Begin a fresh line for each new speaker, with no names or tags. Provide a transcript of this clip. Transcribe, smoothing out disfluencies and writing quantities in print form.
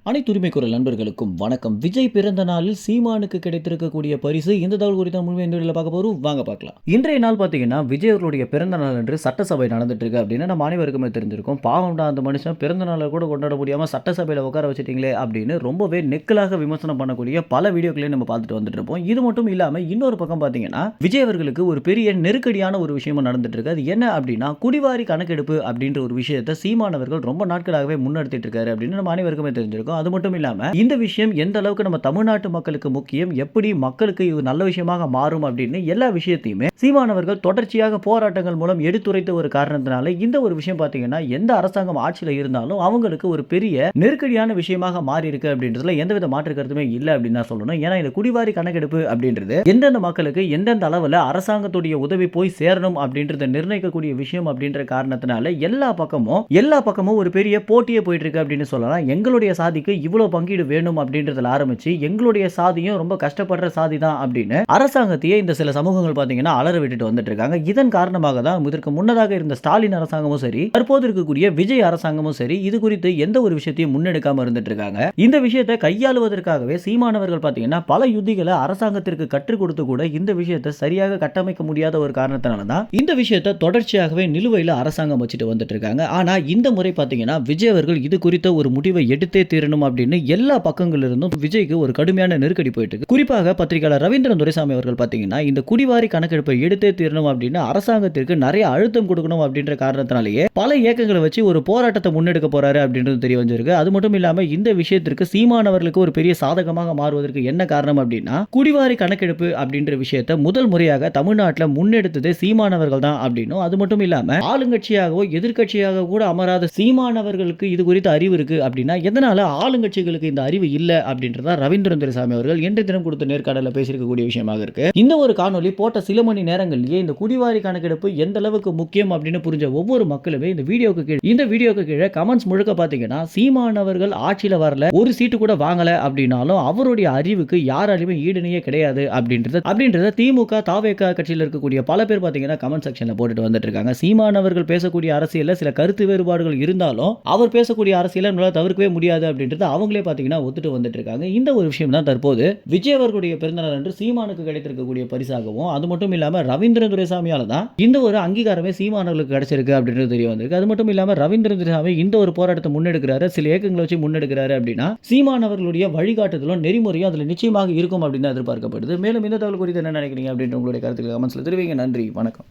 அனைத்து உரிமை குரல் நண்பர்களுக்கும் வணக்கம். விஜய் பிறந்த நாளில் சீமானுக்கு கிடைத்திருக்கக்கூடிய பரிசு இந்த தகவல் குறித்த முழுமையாக இந்த வீடியோவில் பார்க்க போகிறோம். வாங்க பார்க்கலாம். இன்றைய நாள் பார்த்தீங்கன்னா விஜய் அவர்களுடைய பிறந்த நாள் என்று சட்டசபை நடந்துட்டு இருக்கு அப்படின்னு நம்ம அனைவருக்குமே தெரிஞ்சிருக்கும். பாவம்டா அந்த மனுஷன் பிறந்த நாளை கூட கொண்டாட முடியாமல் சட்டசபையில் உட்கார வச்சுட்டீங்களே அப்படின்னு ரொம்பவே நெக்கலாக விமர்சனம் பண்ணக்கூடிய பல வீடியோக்களையும் நம்ம பார்த்துட்டு வந்துட்டு இருப்போம். இது மட்டும் இல்லாமல் இன்னொரு பக்கம் பார்த்தீங்கன்னா விஜய் அவர்களுக்கு ஒரு பெரிய நெருக்கடியான ஒரு விஷயமும் நடந்துட்டு இருக்கு. அது என்ன அப்படின்னா குடிவாரி கணக்கெடுப்பு அப்படின்ற ஒரு விஷயத்தை சீமானவர்கள் ரொம்ப நாட்களாகவே முன்னெடுத்திட்டு இருக்காரு அப்படின்னு நம்ம அனைவருக்குமே தெரிஞ்சிருக்கும். அது மட்டும் இல்லாம இந்த விஷயம் எந்த அளவுக்கு நம்ம தமிழ்நாட்டு மக்களுக்கு முக்கியம், எப்படி மக்களுக்கு இது நல்ல விஷயமாக மாறும் அப்படின்னு எல்லா விஷயத்தையுமே சீமானவர்கள் தொடர்ச்சியாக போராட்டங்கள் மூலம் எடுத்துரைத்த ஒரு காரணத்தினால இந்த ஒரு விஷயம் பாத்தீங்கன்னா எந்த அரசாங்கம் ஆட்சியில் இருந்தாலும் அவங்களுக்கு ஒரு பெரிய நெருக்கடியான விஷயமாக மாறி இருக்கு அப்படின்றதுல எந்தவித மாற்று கருத்துமே இல்லை அப்படின்னு தான் சொல்லணும். ஏன்னா இந்த குடிவாரி கணக்கெடுப்பு அப்படின்றது எந்தெந்த மக்களுக்கு எந்தெந்த அளவில் அரசாங்கத்துடைய உதவி போய் சேரணும் அப்படின்றத நிர்ணயிக்கக்கூடிய விஷயம் அப்படின்ற காரணத்தினால எல்லா பக்கமும் ஒரு பெரிய போட்டியே போயிட்டு இருக்கு அப்படின்னு சொல்லலாம். எங்களுடைய சாதிக்கு இவ்வளவு பங்கீடு வேணும் அப்படின்றதுல ஆரம்பிச்சு எங்களுடைய சாதியும் ரொம்ப கஷ்டப்படுற சாதி தான் அப்படின்னு அரசாங்கத்தையே இந்த சில சமூகங்கள் பாத்தீங்கன்னா அலற விட்டுட்டு வந்துட்டு இருக்காங்க. இதன் காரணமாக தான் இதற்கு முன்னதாக இருந்த ஸ்டாலின் அரசாங்கமும் சரி, தற்போது இருக்கக்கூடிய விஜய் அரசாங்கமும் சரி, இது குறித்து எந்த ஒரு விஷயத்தையும் முன்னெடுக்காம இருந்துட்டு இருக்காங்க. இந்த விஷயத்தை கையாளுவதற்காகவே சீமானவர்கள் பாத்தீங்கன்னா பல யுத்திகளை அரசாங்கத்திற்கு கற்றுக் கொடுத்து கூட இந்த விஷயத்தை சரியாக கட்டமைக்க முடியாத ஒரு காரணத்தினால தான் இந்த விஷயத்தை தொடர்ச்சியாகவே நிலுவையில் அரசாங்கம் வச்சுட்டு வந்துட்டு இருக்காங்க. ஆனா இந்த முறை பாத்தீங்கன்னா விஜய் அவர்கள் இது குறித்த ஒரு முடிவை எடுத்தே தீரணும் அப்படின்னு எல்லா பக்கங்களில் இருந்தும் விஜய்க்கு ஒரு கடுமையான நெருக்கடி போயிட்டு இருக்கு. குறிப்பாக பத்திரிகையாளர் ரவீந்திரன் துரைசாமி அவர்கள் பாத்தீங்கன்னா இந்த குடிவாரி கணக்கெடுப்பை எடுத்தே தீரணும் அப்படின்னு அரசாங்கத்திற்கு நிறைய அழுத்தம் கொடுக்கணும் அப்படின்ற காரணத்தினாலேயே பல இயக்கங்களை வச்சு ஒரு போராட்டத்தை முன்னெடுக்க போறாரு அப்படின்றது தெரிய வந்திருக்கு. அது மட்டும் இல்லாம இந்த விஷயத்திற்கு சீமானவர்களுக்கு ஒரு பெரிய சாதகமாக மாறுவதற்கு என்ன காரணம் அப்படின்னா குடிவாரி கணக்கெடுப்பு அப்படின்ற விஷயத்தை முதல் முறையாக தமிழ்நாட்டில் முன்னெடுத்தது சீமானவர்கள் தான் அப்படின்னும், அது மட்டும் இல்லாம ஆளுங்கட்சியாகவோ எதிர்கட்சியாக கூட அமராத சீமானவர்களுக்கு இது குறித்த அறிவு இருக்கு அப்படின்னா எதனால ஆளுங்கட்சிகளுக்கு இந்த அறிவு இல்ல அப்படின்றத ரவீந்திரன் துரைசாமி அவர்கள் இன்றைய தினம் கொடுத்த நேர்காணலில் பேசியிருக்கக்கூடிய விஷயமாக இருக்கு. இந்த ஒரு காணொலி போட்ட சில மணி நேரங்களிலேயே இந்த குடிவாரி கணக்கெடுப்பு எந்த அளவுக்கு முக்கியம் அப்படின்னு புரிஞ்ச ஒவ்வொரு மக்களுமே இந்த வீடியோக்கு கீழே கமெண்ட்ஸ் முழுக்க பாத்தீங்கன்னா சீமானவர்கள் ஆட்சியில வரல, ஒரு சீட்டு கூட வாங்கல அப்படின்னாலும் அவருடைய அறிவுக்கு யாராலுமே ஈடுணையே கிடையாது அப்படின்றத திமுக தாவேக கட்சியில் இருக்கக்கூடிய பல பேர் பாத்தீங்கன்னா கமெண்ட் செக்ஷன்ல போட்டுட்டு வந்துட்டு இருக்காங்க. சீமானவர்கள் பேசக்கூடிய அரசியல்ல சில கருத்து வேறுபாடுகள் இருந்தாலும் அவர் பேசக்கூடிய அரசியலை நம்மளால தவிர்க்கவே முடியாது அப்படின்றது அவங்களே பாத்தீங்கன்னா ஒத்துட்டு வந்துட்டு இருக்காங்க. இந்த ஒரு விஷயம் தான் தற்போது விஜய் அவர்களுடைய பிறந்தநாள் அன்று சீமானுக்கு கிடைத்திருக்கக்கூடிய பரிசாகவும், அது மட்டும் இல்லாம ரவீந்திரன் துரைசாமியால தான் இந்த ஒரு அங்கீகாரமே சீமானவர்களுக்கு கிடைச்சிருக்கு அப்படின்றது தெரிய வந்திருக்கு. அது மட்டும் இல்லாம ரவீந்திரன் துரைசாமி இந்த ஒரு போராட்டத்தை முன்னெடுக்கிறாரு, சில இயக்கங்களை வச்சு முன்னெடுக்கிறாரு அப்படின்னா சீமானவர்களுடைய வழிகாட்டுதலும் நெறிமுறையும் அதுல நிச்சயமாக இருக்கும் அப்படின்னு எதிர்பார்க்கப்படுது. மேலும் இந்த தகவல் குறித்து என்ன நினைக்கிறீங்க அப்படின்ற உங்களுடைய கருத்துக்களை கமெண்ட்ஸ்ல தெரிவிங்க. நன்றி, வணக்கம்.